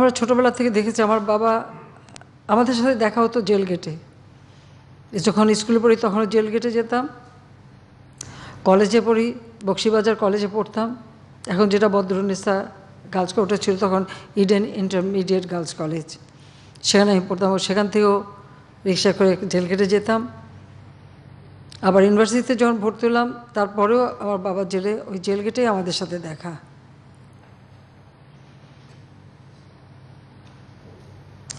আমরা ছোটোবেলা থেকে দেখেছি আমার বাবা আমাদের সাথে দেখা হতো জেল গেটে। যখন স্কুলে পড়ি তখনও জেল গেটে যেতাম, কলেজে পড়ি বক্সিবাজার কলেজে পড়তাম, এখন যেটা বদরুন্নেসা গার্লস কোয়ার্টার ছিল তখন ইডেন ইন্টারমিডিয়েট গার্লস কলেজ, সেখানে আমি পড়তাম। সেখান থেকেও রিক্সা করে জেল গেটে যেতাম। আবার ইউনিভার্সিটিতে যখন ভর্তি হলাম তারপরেও আমার বাবার জেলে ওই জেল গেটেই আমাদের সাথে দেখা।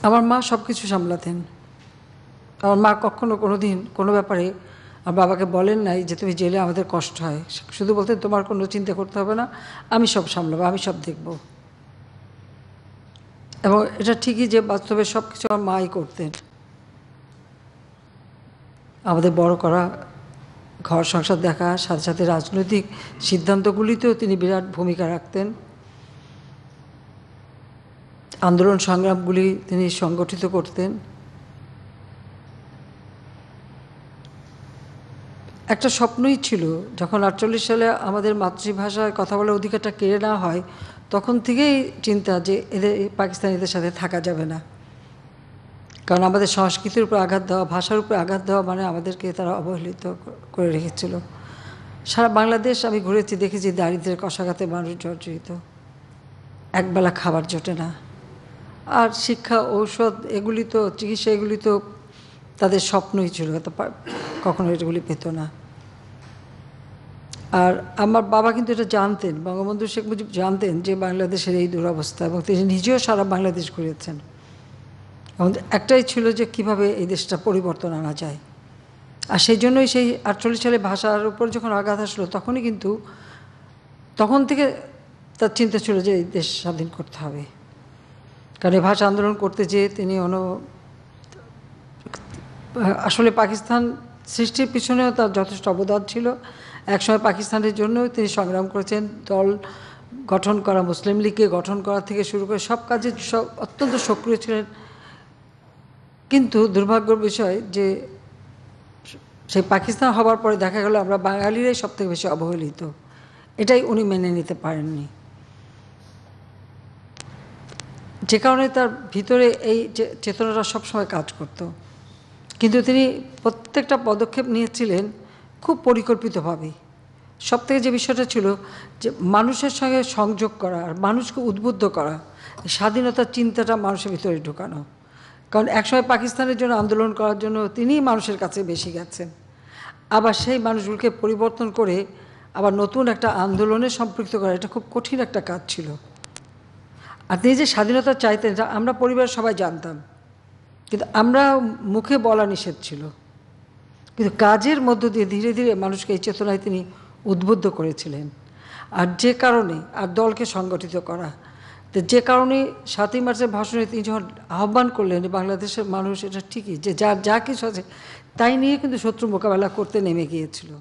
আমার মা সব কিছু সামলাতেন। আমার মা কখনো কোনো দিন কোনো ব্যাপারে আমার বাবাকে বলেন নাই যে তুমি জেলে আমাদের কষ্ট হয়, শুধু বলতেন তোমার কোনো চিন্তা করতে হবে না, আমি সব সামলাবো, আমি সব দেখব। এবং এটা ঠিকই যে বাস্তবে সব কিছু আমার মাই করতেন। আমাদের বড় করা, ঘর সংসার দেখা, সাথে সাথে রাজনৈতিক সিদ্ধান্তগুলিতেও তিনি বিরাট ভূমিকা রাখতেন। আন্দোলন সংগ্রামগুলি তিনি সংগঠিত করতেন। একটা স্বপ্নই ছিল, যখন 48 সালে আমাদের মাতৃভাষায় কথা বলার অধিকারটা কেড়ে নেওয়া হয় তখন থেকেই চিন্তা যে পাকিস্তানিদের সাথে থাকা যাবে না, কারণ আমাদের সংস্কৃতির উপর আঘাত দেওয়া, ভাষার উপর আঘাত দেওয়া মানে আমাদেরকে তারা অবহেলিত করে রেখেছিল। সারা বাংলাদেশ আমি ঘুরেছি, দেখেছি দারিদ্র্যের কষাঘাতে মানুষ জর্জরিত, একবেলা খাবার জোটে না। আর শিক্ষা, ঔষধ, এগুলি তো চিকিৎসা, এগুলি তো তাদের স্বপ্নই ছিল, কখনো এগুলি পেত না। আর আমার বাবা কিন্তু এটা জানতেন, বঙ্গবন্ধু শেখ মুজিব জানতেন যে বাংলাদেশের এই দুরবস্থা, এবং তিনি নিজেও সারা বাংলাদেশ ঘুরেছেন। এবং একটাই ছিল যে কিভাবে এই দেশটা পরিবর্তন আনা যায়। আর সেই জন্যই সেই 48 সালে ভাষার উপর যখন আঘাত আসলো তখনই কিন্তু তখন থেকে তার চিন্তা ছিল যে এই দেশ স্বাধীন করতে হবে। কারণ এই ভাষা আন্দোলন করতে যেয়ে তিনি আসলে পাকিস্তান সৃষ্টির পিছনেও তার যথেষ্ট অবদান ছিল। একসময় পাকিস্তানের জন্য তিনি সংগ্রাম করেছেন, দল গঠন করা, মুসলিম লীগকে গঠন করা থেকে শুরু করে সব কাজে অত্যন্ত সক্রিয় ছিলেন। কিন্তু দুর্ভাগ্যের বিষয় যে সেই পাকিস্তান হবার পরে দেখা গেল আমরা বাঙালিরাই সবথেকে বেশি অবহেলিত, এটাই উনি মেনে নিতে পারেননি। যে কারণে তার ভিতরে এই চেতনাটা সবসময় কাজ করত। কিন্তু তিনি প্রত্যেকটা পদক্ষেপ নিয়েছিলেন খুব পরিকল্পিতভাবে। সবথেকে যে বিষয়টা ছিল যে মানুষের সঙ্গে সংযোগ করা আর মানুষকে উদ্বুদ্ধ করা, স্বাধীনতার চিন্তাটা মানুষের ভিতরে ঢোকানো। কারণ একসময় পাকিস্তানের জন্য আন্দোলন করার জন্য তিনিই মানুষের কাছে বেশি গেছেন, আবার সেই মানুষগুলোকে পরিবর্তন করে আবার নতুন একটা আন্দোলনে সম্পৃক্ত করা, এটা খুব কঠিন একটা কাজ ছিল। আর তিনি যে স্বাধীনতা চাইতেন আমরা পরিবারের সবাই জানতাম, কিন্তু আমরা মুখে বলা নিষেধ ছিল, কিন্তু কাজের মধ্য দিয়ে ধীরে ধীরে মানুষকে এই চেতনায় তিনি উদ্বুদ্ধ করেছিলেন। আর যে কারণে আর দলকে সংগঠিত করা, তো যে কারণে 7ই মার্চের ভাষণে তিনি যখন আহ্বান করলেন বাংলাদেশের মানুষ, এটা ঠিকই যে যার যা কিছু আছে তাই নিয়ে কিন্তু শত্রু মোকাবেলা করতে নেমে গিয়েছিল।